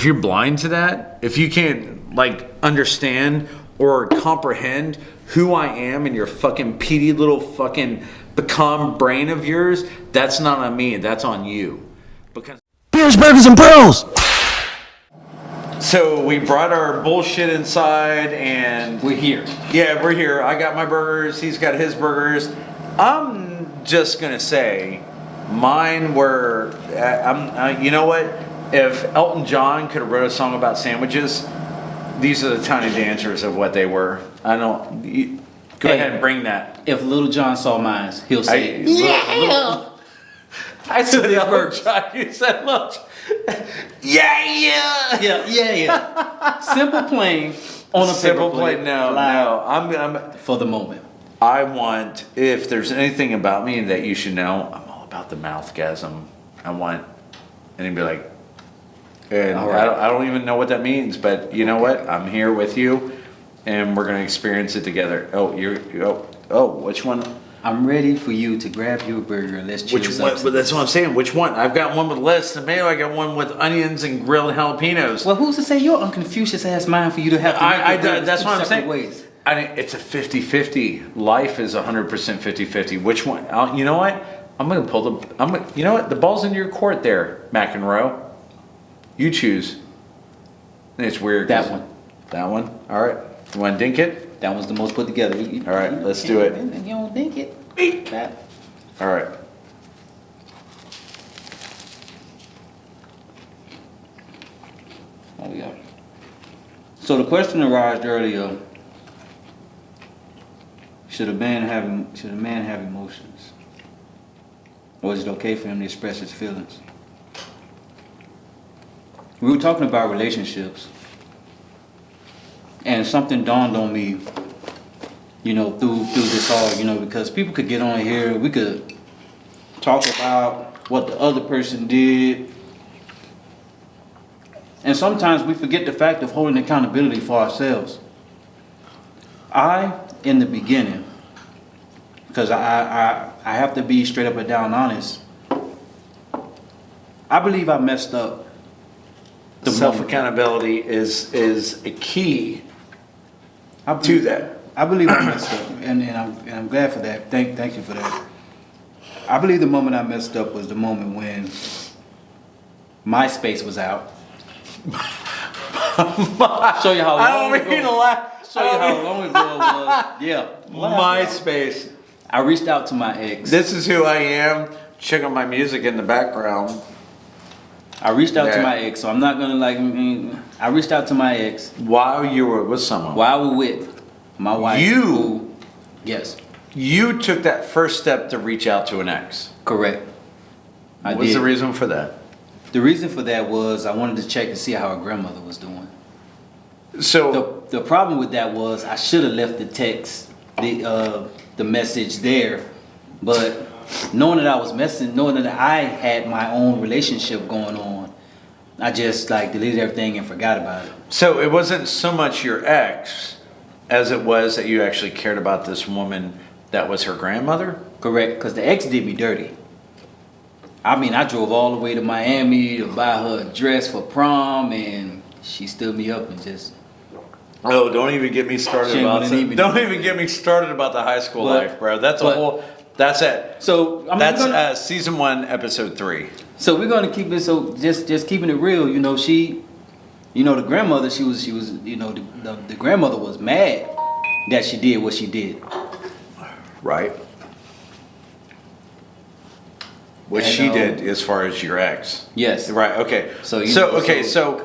if you're blind to that, if you can't like understand or comprehend who I am in your fucking peaty little fucking pecan brain of yours, that's not on me, that's on you. Because Beers, burgers, and pearls. so we brought our bullshit inside and We're here. yeah, we're here. I got my burgers, he's got his burgers. I'm just gonna say mine were you know what? If Elton John could have wrote a song about sandwiches, these are the Tiny Dancers of what they were. I don't. Go ahead and bring that. If Little John saw mine, he'll say, I said Little John. You said Little John. Yeah. yeah. Simple plain on a Simple paper plate. plate. No. I'm For the moment. I want. If there's anything about me that you should know, I'm all about the mouthgasm. I want, and he'd be like, and right. I don't even know what that means, but you know what? I'm here with you, and we're gonna experience it together. Which one? I'm ready for you to grab your burger and let's Which choose one? something. That's what I'm saying. Which one? I've got one with lettuce and mayo. I got one with onions and grilled jalapenos. Well, who's to say your Confucius ass mind for you to have to make your burgers that's two what I'm separate saying. ways? I mean, it's a 50-50. Life is 100% 50-50. Which one? You know what? You know what? The ball's in your court there, McEnroe. You choose. And it's weird. That one. That one? All right. You want to dink it? That one's the most put together. All right, let's do it. You don't think it. That. All right. Oh yeah. So the question arose earlier: should a man have emotions, or is it okay for him to express his feelings? We were talking about relationships, and something dawned on me, through this all, because people could get on here, we could talk about what the other person did, and sometimes we forget the fact of holding accountability for ourselves. In the beginning, because I have to be straight up and down honest, I believe I messed up. Self-accountability is a key to that. I believe I messed up, and I'm glad for that. Thank you for that. I believe the moment I messed up was the moment when MySpace was out. Show you how long I don't mean to laugh. Show you how long ago it was. Yeah. MySpace. I reached out to my ex. This is who I am. Check out my music in the background. I reached out to my ex, so I'm not gonna I reached out to my ex. While you were with someone. While we were with my wife. Yes. You took that first step to reach out to an ex. Correct. What was the reason for that? The reason for that was I wanted to check to see how her grandmother was doing. So the problem with that was I should have left the text, the message there, but knowing that I was messing, knowing that I had my own relationship going on, I just deleted everything and forgot about it. So it wasn't so much your ex as it was that you actually cared about this woman that was her grandmother? Correct, because the ex did me dirty. I mean, I drove all the way to Miami to buy her a dress for prom, and she stood me up and just... Oh, don't even get me started about Don't even get me started about the high school life, bro. That's it. So that's season 1, episode 3. So we're gonna keep it. So just keeping it real. She, the grandmother. She was. The grandmother was mad that she did what she did. Right. What she did as far as your ex. Yes. Right. Okay. So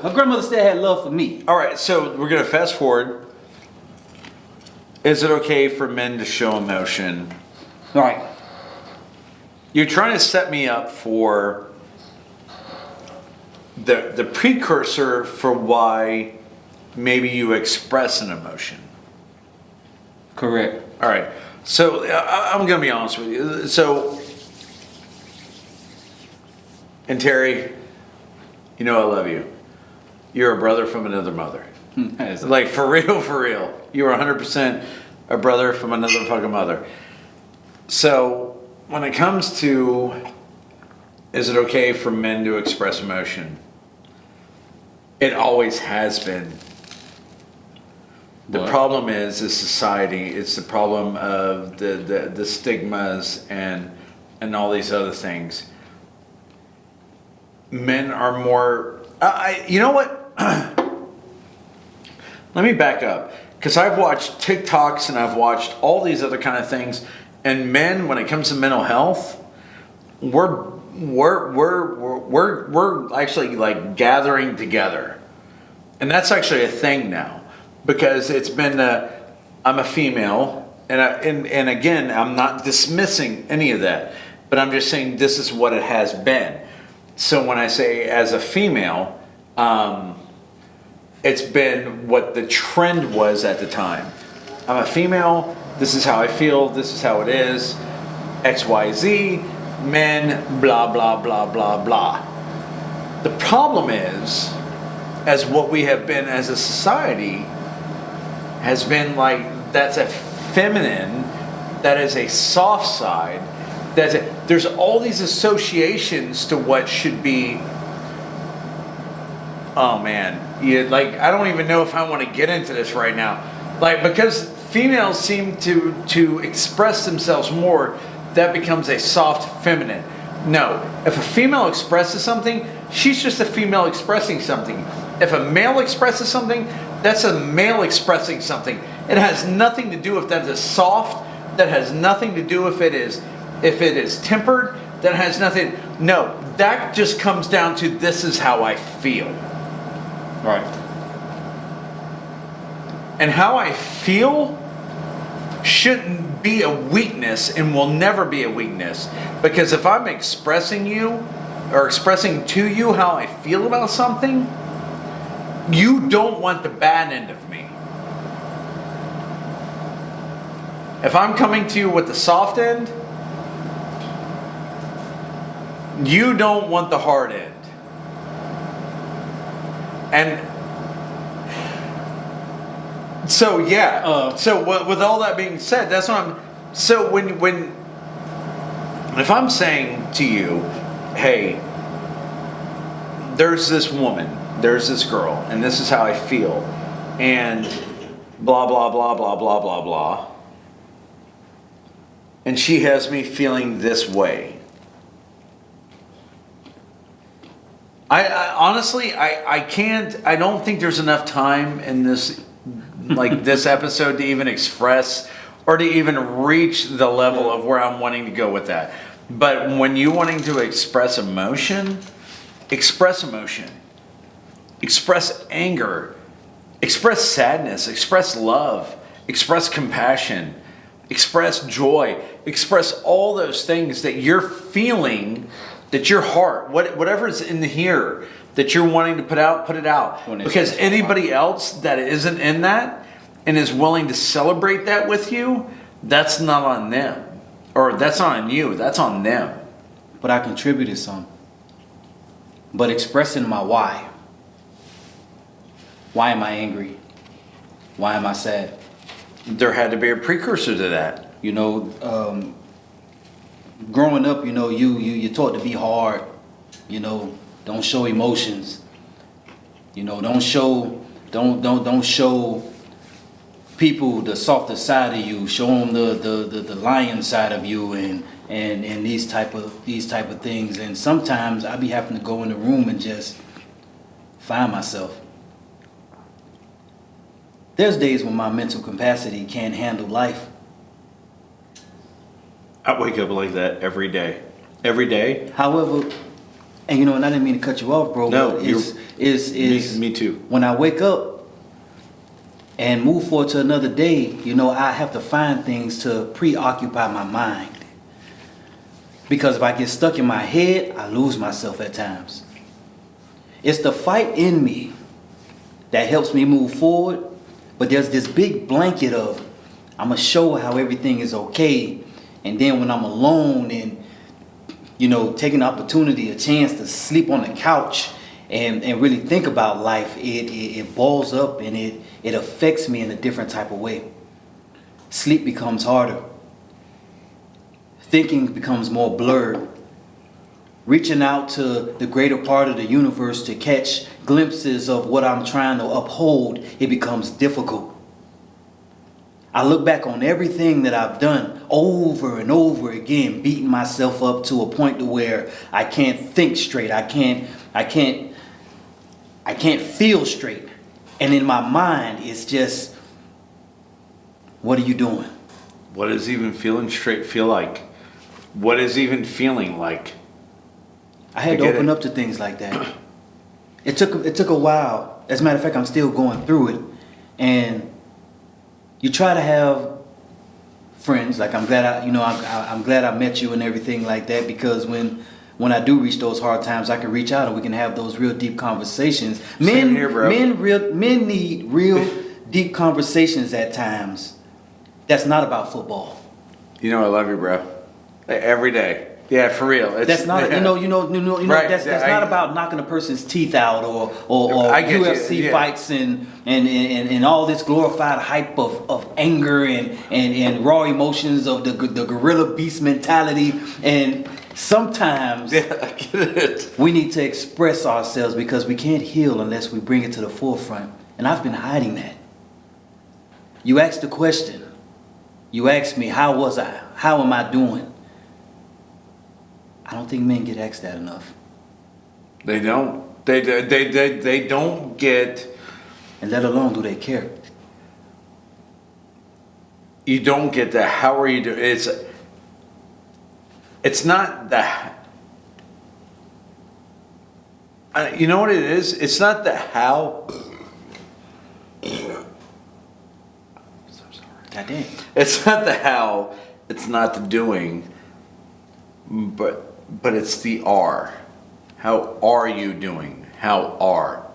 her grandmother still had love for me. All right. So we're gonna fast forward. Is it okay for men to show emotion? Right. You're trying to set me up for the precursor for why maybe you express an emotion. Correct. All right. So I'm going to be honest with you. So, and Terry, I love you. You're a brother from another mother. Like for real. You're 100% a brother from another fucking mother. So when it comes to, is it okay for men to express emotion? It always has been. The What? problem is society. It's the problem of the stigmas and all these other things. Men are more. You know what? Let me back up, because I've watched TikToks and I've watched all these other kind of things, and men, when it comes to mental health, we're actually like gathering together, and that's actually a thing now, because it's been. I'm a female, and again, I'm not dismissing any of that, but I'm just saying this is what it has been. So when I say as a female. It's been what the trend was at the time. I'm a female, this is how I feel, this is how it is, XYZ, men, blah, blah, blah, blah, blah. The problem is, as what we have been as a society, has been like, that's a feminine, that is a soft side, there's all these associations to what should be. Oh man, I don't even know if I want to get into this right now. Like, because females seem to express themselves more, that becomes a soft feminine. No, if a female expresses something, she's just a female expressing something. If a male expresses something, that's a male expressing something. It has nothing to do if that is soft. That has nothing to do if it is tempered. That has nothing. No, that just comes down to this is how I feel. Right. And how I feel shouldn't be a weakness and will never be a weakness. Because if I'm expressing you or expressing to you how I feel about something, you don't want the bad end of me. If I'm coming to you with the soft end, you don't want the hard end. And so yeah. With all that being said, that's what I'm. So when if I'm saying to you, hey, there's this woman, there's this girl, and this is how I feel, and blah blah blah blah blah blah blah, and she has me feeling this way. I honestly, I can't, I don't think there's enough time in this, like this episode to even express or to even reach the level of where I'm wanting to go with that. But when you're wanting to express emotion, express emotion. Express anger. Express sadness. Express love. Express compassion. Express joy. Express all those things that you're feeling, that your heart, whatever's in here that you're wanting to put out, put it out. Because anybody else that isn't in that and is willing to celebrate that with you, that's not on them. Or that's not on you, that's on them. But I contributed some. But expressing my why. Why am I angry? Why am I sad? There had to be a precursor to that. You know, growing up, you know, you're taught to be hard. You know, don't show emotions. You know, don't show people the softer side of you. Show them the lion side of you, and these type of things. And sometimes I be having to go in the room and just find myself. There's days when my mental capacity can't handle life. I wake up like that every day. Every day. However, and you know, and I didn't mean to cut you off, bro. No, but is me too. When I wake up and move forward to another day, you know, I have to find things to preoccupy my mind. Because if I get stuck in my head, I lose myself at times. It's the fight in me that helps me move forward. But there's this big blanket of, I'm going to show how everything is okay. And then when I'm alone and, you know, taking the opportunity, a chance to sleep on the couch and really think about life, it balls up and it affects me in a different type of way. Sleep becomes harder. Thinking becomes more blurred. reaching out to the greater part of the universe to catch glimpses of what I'm trying to uphold, it becomes difficult. I look back on everything that I've done over and over again, beating myself up to a point to where I can't think straight. I can't feel straight. And in my mind, it's just, what are you doing? What does even feeling straight feel like? What is even feeling like? I had to open up to things like that. It took a while. As a matter of fact, I'm still going through it. And you try to have friends. Like I'm glad I met you and everything like that, because when I do reach those hard times, I can reach out and we can have those real deep conversations. Same here, bro. Men need real deep conversations at times. That's not about football. You know I love you, bro. Every day. Yeah, for real. That's not yeah. Right. That's not about knocking a person's teeth out or UFC fights and all this glorified hype of anger and raw emotions of the gorilla beast mentality. And sometimes I get it. we need to express ourselves because we can't heal unless we bring it to the forefront. And I've been hiding that. You asked the question. You asked me, how was I? How am I doing? I don't think men get asked that enough. They don't. They don't get. And let alone do they care. You don't get the how are you doing? It's not that. You know what it is? It's not the how. God dang. It's not the how. It's not the doing. But it's the are. How are you doing? How are?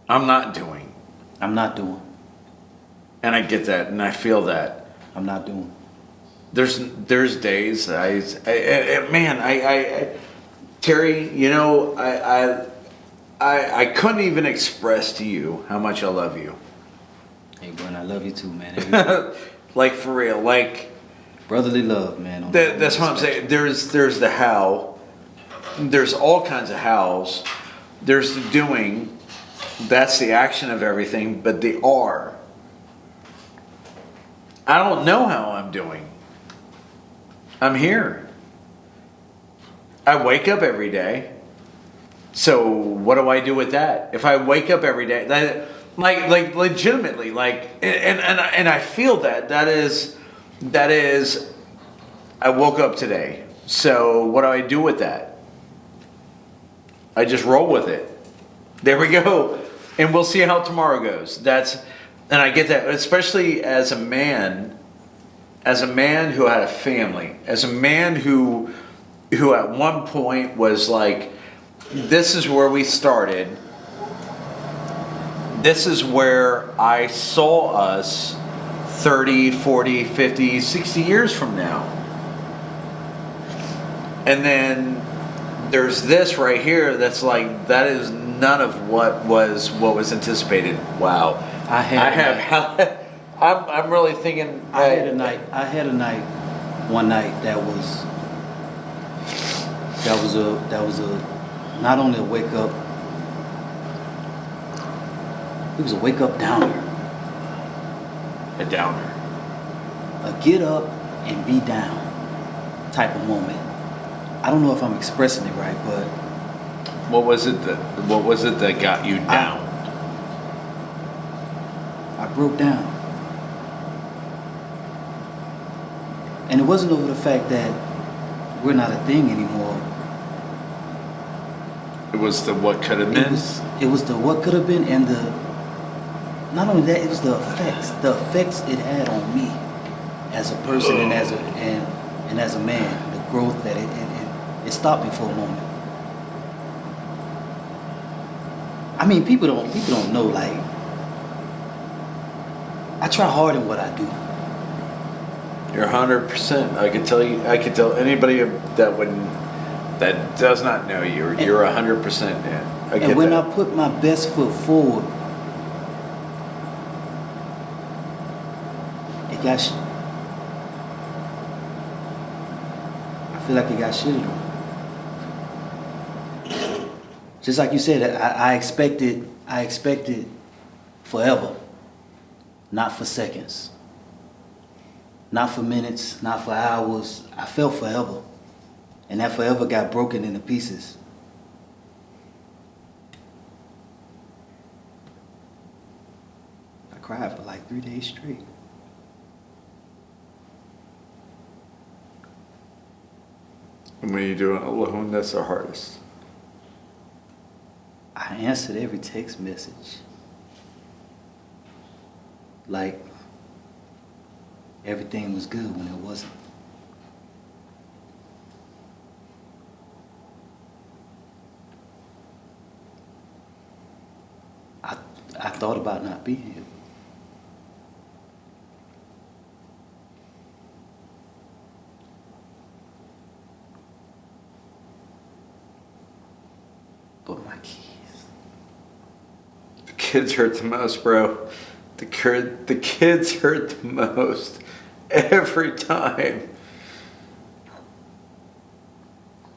I'm not doing. I'm not doing. And I get that, and I feel that. I'm not doing. There's days that I Terry, you know, I couldn't even express to you how much I love you. Hey, bro, and I love you too, man. Like for real, like brotherly love, man. That's what I'm saying. There's the how. There's all kinds of hows. There's the doing. That's the action of everything. But the are. I don't know how I'm doing. I'm here. I wake up every day. So what do I do with that? If I wake up every day, like legitimately, like, and I feel that is, I woke up today. So what do I do with that? I just roll with it. There we go. And we'll see how tomorrow goes. And I get that, especially as a man who had a family, as a man who at one point was like, this is where we started. This is where I saw us 30, 40, 50, 60 years from now. And then there's this right here that's like, that is none of what was anticipated. Wow. I'm really thinking. I had a night one night that was a not only a wake up, it was a wake up downer. A downer. A get up and be down type of moment. I don't know if I'm expressing it right, but what was it that got you down? I broke down. And it wasn't over the fact that we're not a thing anymore. It was the what could have been. It was the what could have been, and not only that, it was the effects it had on me as a person and as a man. The growth that it stopped me for a moment. I mean, people don't know. Like, I try hard in what I do. You're 100%. I could tell anybody that does not know you, you're 100% in. And when I put my best foot forward, feel like he got shitted on. Just like you said, I expected forever, not for seconds, not for minutes, not for hours. I felt forever, and that forever got broken into pieces. I cried for like 3 days straight. And when you do it alone, that's the hardest. I answered every text message. Like everything was good when it wasn't. I thought about not being here. But my kids. The kids hurt the most, bro. The kids hurt the most every time.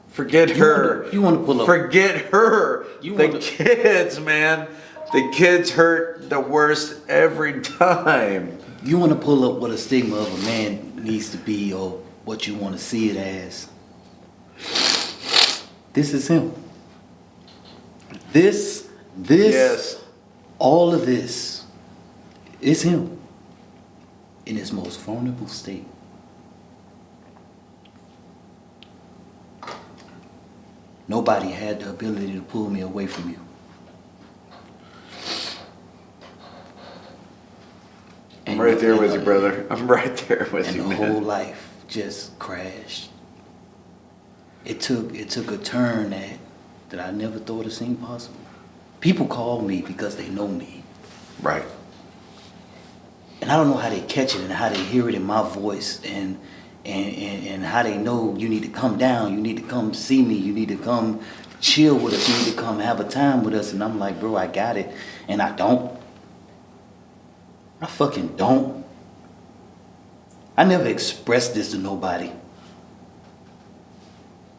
Forget her. You want to pull up? Forget her. The kids, man. The kids hurt the worst every time. You want to pull up what a stigma of a man needs to be, or what you want to see it as. This is him. This, Yes. all of this is him in his most vulnerable state. Nobody had the ability to pull me away from you. I'm right there with you, brother. I'm right there with And you, the man. whole life just crashed. It took a turn that I never thought it seemed possible. People call me because they know me. Right. And I don't know how they catch it and how they hear it in my voice and how they know you need to come down, you need to come see me, you need to come chill with us, you need to come have a time with us. And I'm like, bro, I got it. And I don't. I fucking don't. I never expressed this to nobody.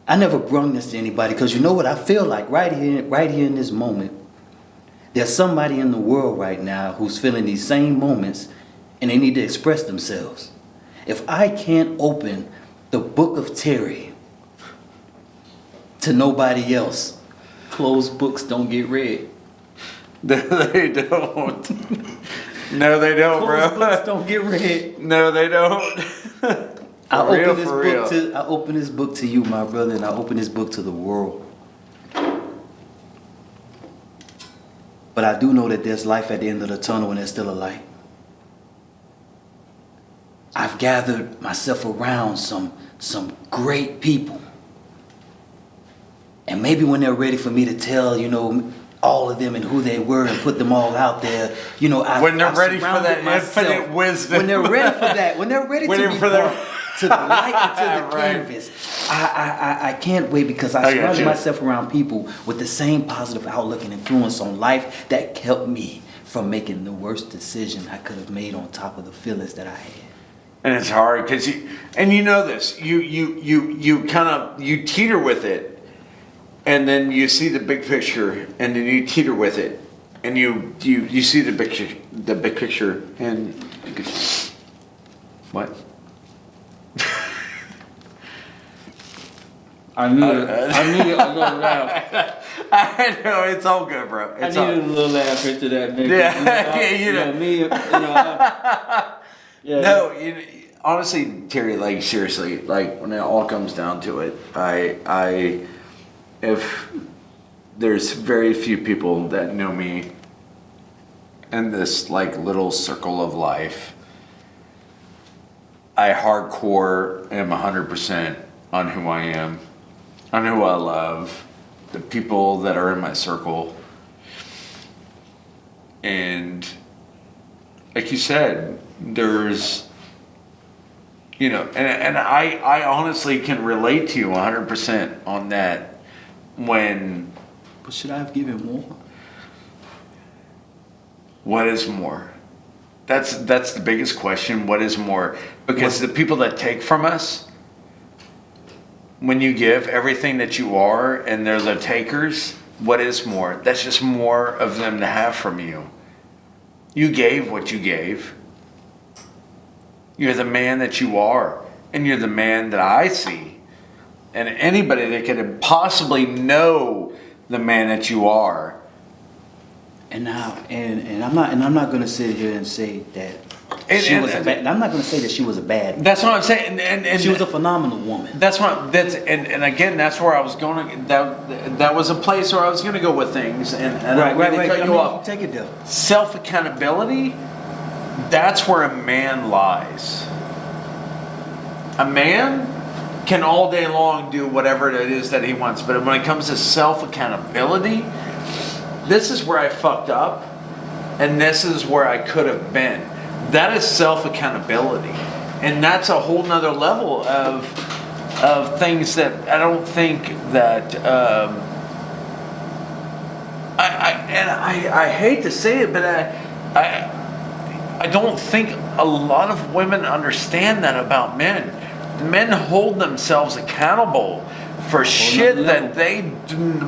I never brung this to anybody because you know what I feel like right here in this moment. There's somebody in the world right now who's feeling these same moments and they need to express themselves. If I can't open the book of Terry to nobody else, closed books don't get read. No, they don't. No, they don't, Closed bro. books don't get read. No, they don't. I real, open this for book real. I open this book to you, my brother, and I open this book to the world. But I do know that there's life at the end of the tunnel and there's still a light. I've gathered myself around some great people. And maybe when they're ready for me to tell, all of them and who they were and put them all out there, When they're ready for that myself. infinite wisdom. When they're ready for that, when they're ready to be brought to the light and to the Right. canvas, I can't wait because I got surrounded you. myself around people with the same positive outlook and influence on life that kept me from making the worst decision I could have made on top of the feelings that I had. And it's hard because you know this. You kind of teeter with it, and then you see the big picture, and then you teeter with it, and you see the big picture, and what? I needed a little laugh. I know it's all good, bro. It's a little laugh into that, man. Yeah. No, honestly, Terry, like seriously, like when it all comes down to it, if there's very few people that know me in this like little circle of life, I hardcore am 100% on who I am, on who I love, the people that are in my circle, and like you said, there's, and I honestly can relate to you 100% on that. But should I have given more? What is more? That's the biggest question. What is more? Because the people that take from us, when you give everything that you are and they're the takers, what is more? That's just more of them to have from you. You gave what you gave. You're the man that you are. And you're the man that I see. And anybody that could possibly know the man that you are. And now, and I'm not going to sit here and say that she was a bad. I'm not going to say that she was a bad. That's what I'm saying. And she was a phenomenal woman. That's what. And again, that's where I was going. That was a place where I was going to go with things. And I'm going to cut you off. Take it there. Self accountability. That's where a man lies. A man can all day long do whatever it is that he wants, but when it comes to self accountability, this is where I fucked up, and this is where I could have been. That is self accountability, and that's a whole nother level of things that I don't think that I hate to say it, but I don't think a lot of women understand that about men. Men hold themselves accountable for shit that they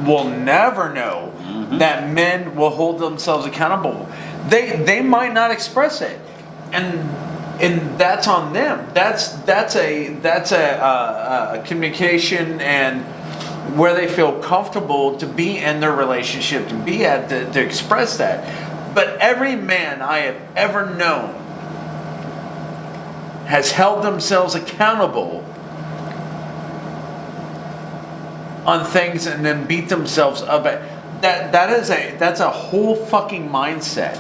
will never know. Mm-hmm. That men will hold themselves accountable. They might not express it, and that's on them. That's a communication and where they feel comfortable to be in their relationship, to be at to express that. But every man I have ever known has held themselves accountable on things and then beat themselves up. That's a whole fucking mindset.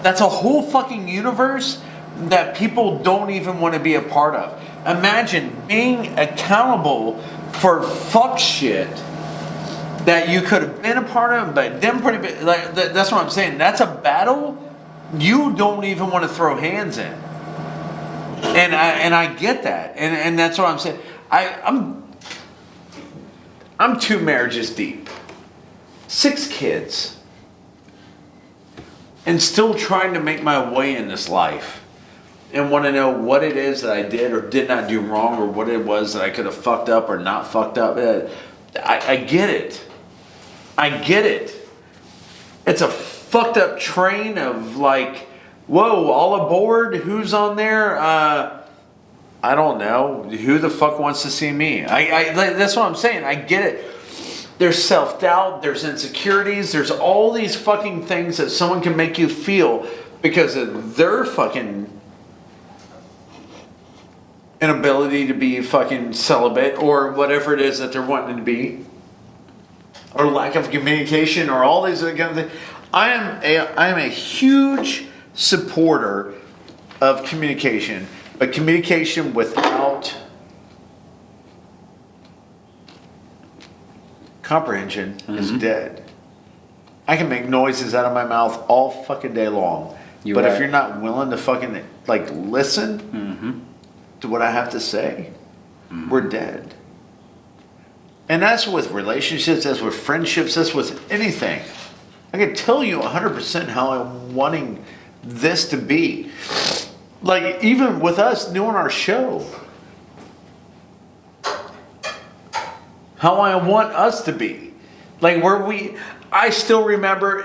That's a whole fucking universe that people don't even want to be a part of. Imagine being accountable for fuck shit that you could have been a part of, but them pretty big. Like that's what I'm saying. That's a battle you don't even want to throw hands in. And I get that, and that's what I'm saying. I'm 2 marriages deep, 6 kids, and still trying to make my way in this life, and want to know what it is that I did or did not do wrong, or what it was that I could have fucked up or not fucked up. I get it. I get it. It's a fucked up train of like, whoa, all aboard? Who's on there? I don't know. Who the fuck wants to see me? That's what I'm saying. I get it. There's self-doubt. There's insecurities. There's all these fucking things that someone can make you feel because of their fucking inability to be fucking celibate or whatever it is that they're wanting to be, or lack of communication, or all these other kind of things. I am a huge supporter of communication, but communication without comprehension is dead. I can make noises out of my mouth all fucking day long, but if you're not willing to fucking like listen to what I have to say, we're dead. And that's with relationships, that's with friendships, that's with anything. I can tell you 100% how I'm wanting this to be. Like, even with us doing our show. How I want us to be. Like, I still remember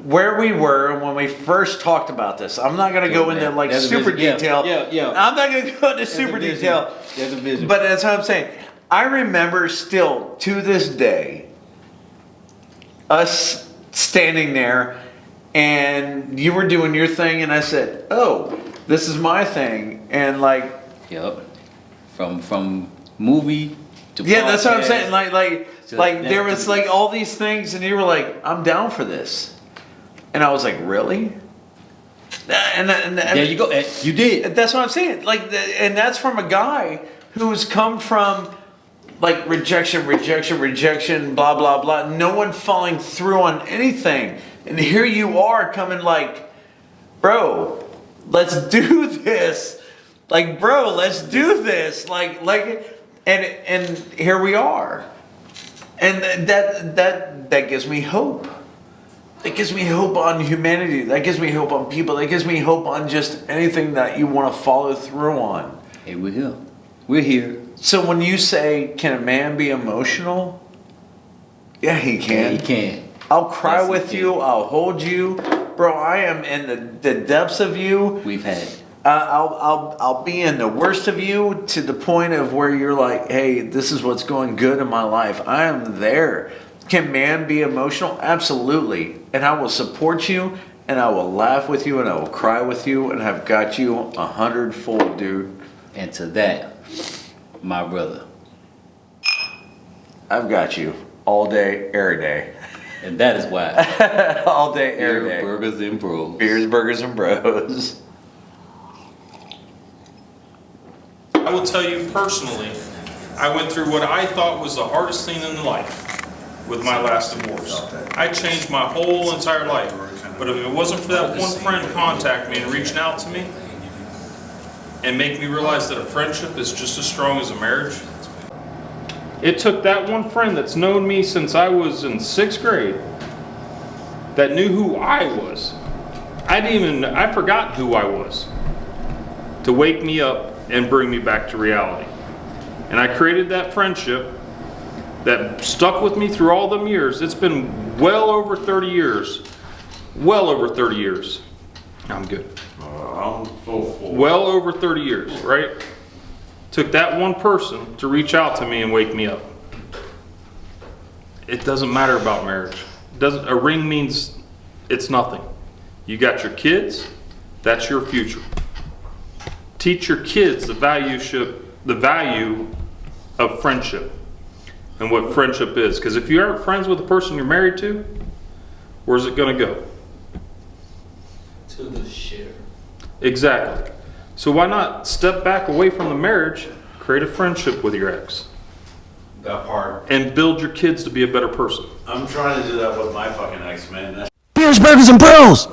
where we were when we first talked about this. I'm not going to go into like super detail. Yeah. I'm not going to go into super detail. There's a vision. But that's what I'm saying. I remember still, to this day, us standing there and you were doing your thing and I said, oh, this is my thing. And like... Yep. From movie to podcast. Yeah, that's what I'm saying. Like there was like all these things and you were like, I'm down for this. And I was like, really? And there you go. You did. That's what I'm saying. Like, and that's from a guy who's come from... like rejection, blah, blah, blah. No one falling through on anything. And here you are coming like, bro, let's do this. Like, bro, let's do this. And here we are. And that gives me hope. That gives me hope on humanity. That gives me hope on people. That gives me hope on just anything that you want to follow through on. Hey, we're here. We're here. So when you say, can a man be emotional? Yeah, he can. Yeah, he can. I'll cry Yes, he with can. you. I'll hold you. Bro, I am in the depths of you. We've had it. I'll be in the worst of you to the point of where you're like, hey, this is what's going good in my life. I am there. Can man be emotional? Absolutely. And I will support you, and I will laugh with you, and I will cry with you, and I've got you 100-fold, dude. And to that, my brother. I've got you all day, every day. And that is why. All day, every Beer, day. burgers, and bros. Beers, burgers, and bros. I will tell you personally, I went through what I thought was the hardest thing in life with my last divorce. I changed my whole entire life. But if it wasn't for that one friend contacting me and reaching out to me and make me realize that a friendship is just as strong as a marriage. It took that one friend that's known me since I was in 6th grade that knew who I was. I forgot who I was, to wake me up and bring me back to reality. And I created that friendship that stuck with me through all them years. It's been well over 30 years. Well over 30 years. I'm good. Well over 30 years, right? Took that one person to reach out to me and wake me up. It doesn't matter about marriage. A ring means it's nothing. You got your kids, that's your future. Teach your kids the value of friendship and what friendship is. Because if you aren't friends with the person you're married to, where's it going to go? To the share. Exactly. So why not step back away from the marriage, create a friendship with your ex, That part. and build your kids to be a better person? I'm trying to do that with my fucking ex, man. Beers, burgers, and bros.